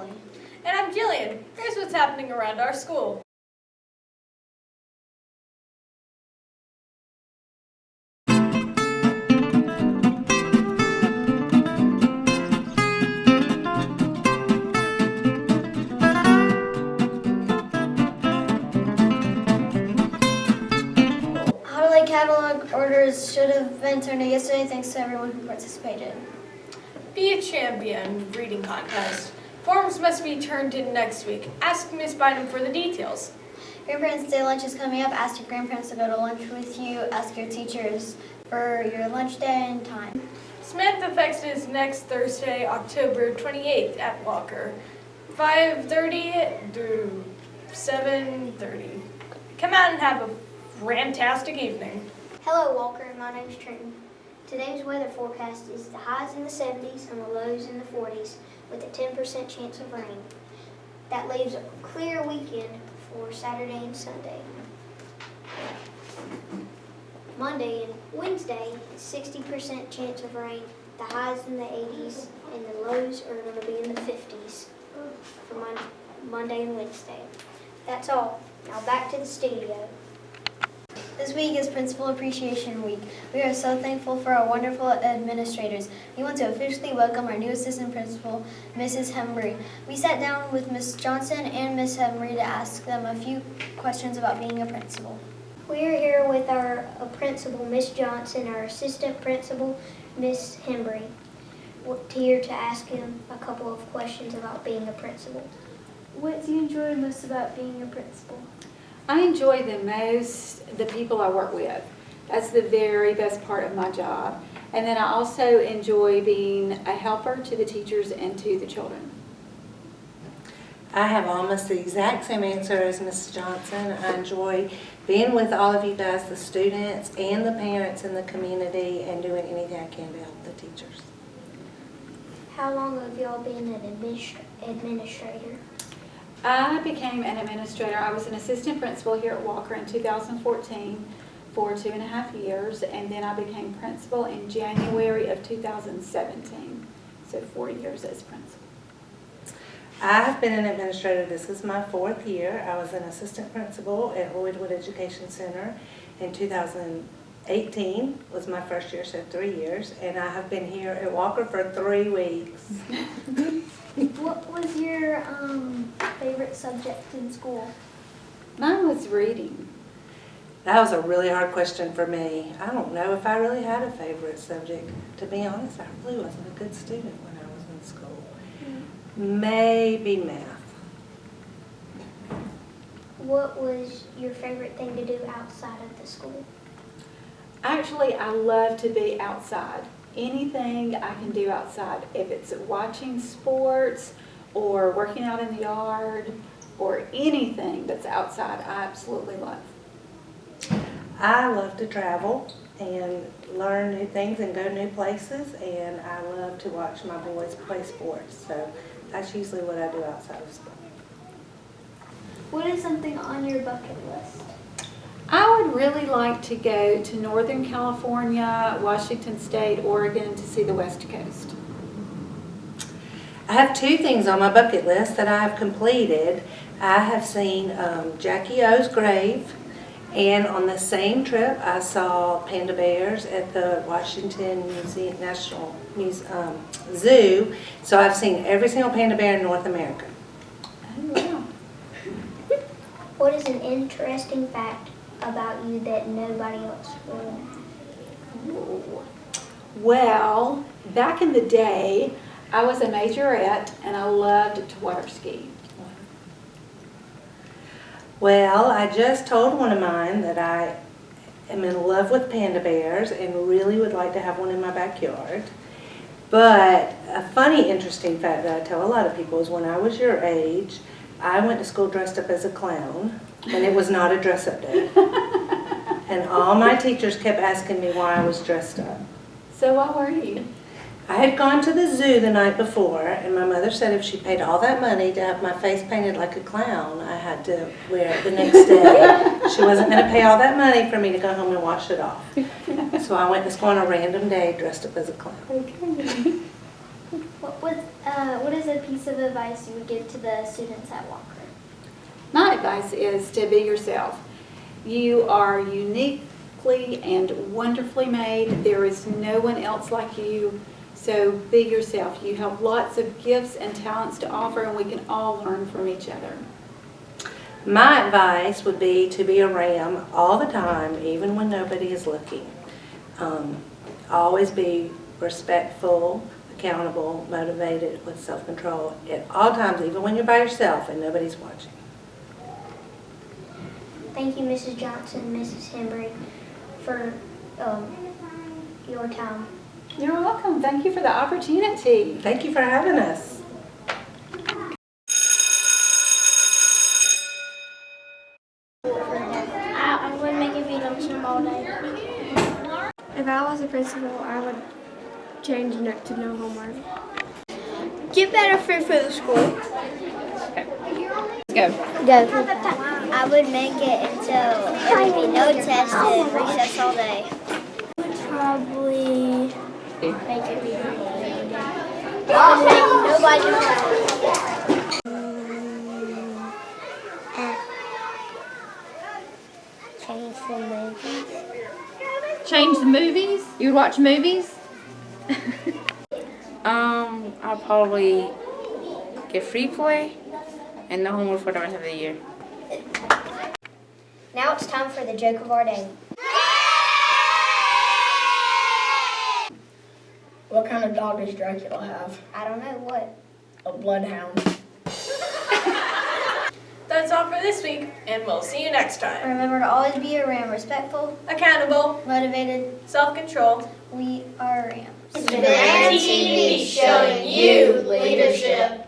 Emily. And I'm Jillian. Here's what's happening around our school. Holiday catalog orders should have been turned in yesterday. Thanks to everyone who participated. Be a champion reading contest. Forms must be turned in next week. Ask Miss Bynum for the details. Grandparents' Day lunch is coming up. Ask your grandparents to go to lunch with you. Ask your teachers for your lunch day and time. Samantha Fest is next Thursday, October 28th at Walker, 5:30 through 7:30. Come out and have a fantastic evening. Hello Walker, my name's Trenton. Today's weather forecast is the highs in the 70s and the lows in the 40s with a 10% chance of rain. That leaves a clear weekend for Saturday and Sunday. Monday and Wednesday, 60% chance of rain, the highs in the 80s and the lows are going to be in the 50s for Monday and Wednesday. That's all. Now back to the studio. This week is Principal Appreciation Week. We are so thankful for our wonderful administrators. We want to officially welcome our new assistant principal, Mrs. Hembry. We sat down with Ms. Johnson and Ms. Hembry to ask them a few questions about being a principal. We are here with our principal, Miss Johnson, our assistant principal, Miss Hembry. We're here to ask him a couple of questions about being a principal. What do you enjoy most about being a principal? I enjoy the people I work with. That's the very best part of my job. And then I also enjoy being a helper to the teachers and to the children. I have almost the exact same answer as Mrs. Johnson. I enjoy being with all of you guys, the students and the parents in the community, and doing anything I can to help the teachers. How long have y'all been an administrator? I became an administrator. I was an assistant principal here at Walker in 2014 for 2.5 years, and then I became principal in January of 2017. So 4 years as principal. I've been an administrator. This is my 4th year. I was an assistant principal at Lloydwood Education Center in 2018 was my first year, so 3 years, and I have been here at Walker for 3 weeks. What was your favorite subject in school? Mine was reading. That was a really hard question for me. I don't know if I really had a favorite subject. To be honest, I really wasn't a good student when I was in school. Maybe math. What was your favorite thing to do outside of the school? Actually, I love to be outside. Anything I can do outside, if it's watching sports or working out in the yard or anything that's outside, I absolutely love. I love to travel and learn new things and go new places, and I love to watch my boys play sports. So that's usually what I do outside of school. What is something on your bucket list? I would really like to go to Northern California, Washington State, Oregon to see the West Coast. I have 2 things on my bucket list that I have completed. I have seen Jackie O's grave, and on the same trip I saw panda bears at the Washington National Zoo. So I've seen every single panda bear in North America. Oh, wow. What is an interesting fact about you that nobody else will? Well, back in the day, I was a majorette and I loved to water ski. Well, I just told one of mine that I am in love with panda bears and really would like to have one in my backyard. But a funny, interesting fact that I tell a lot of people is when I was your age, I went to school dressed up as a clown, and it was not a dress-up day. And all my teachers kept asking me why I was dressed up. So what were you? I had gone to the zoo the night before, and my mother said if she paid all that money to have my face painted like a clown, I had to wear it the next day. She wasn't going to pay all that money for me to go home and wash it off. So I went to school on a random day dressed up as a clown. Okay. What was What is a piece of advice you would give to the students at Walker? My advice is to be yourself. You are uniquely and wonderfully made. There is no one else like you. So be yourself. You have lots of gifts and talents to offer, and we can all learn from each other. My advice would be to be a ram all the time, even when nobody is looking. Always be respectful, accountable, motivated, with self-control at all times, even when you're by yourself and nobody's watching. Thank you, Mrs. Johnson, Mrs. Hembry, for your time. You're welcome. Thank you for the opportunity. Thank you for having us. I would make a beat on some all day. If I was a principal, I would change to no homework. Get better food for the school. Go. I would make it until there would be no test and recess all day. I would probably make it be nobody. Change the movies. Change the movies? You would watch movies? I'll probably get free play and no homework for the rest of the year. Now it's time for the joke of our day. What kind of dog does Dracula have? I don't know what. A bloodhound. That's all for this week, and we'll see you next time. Remember to always be a ram, respectful, Accountable, motivated. self-control. We are rams. RAMtv showing you leadership.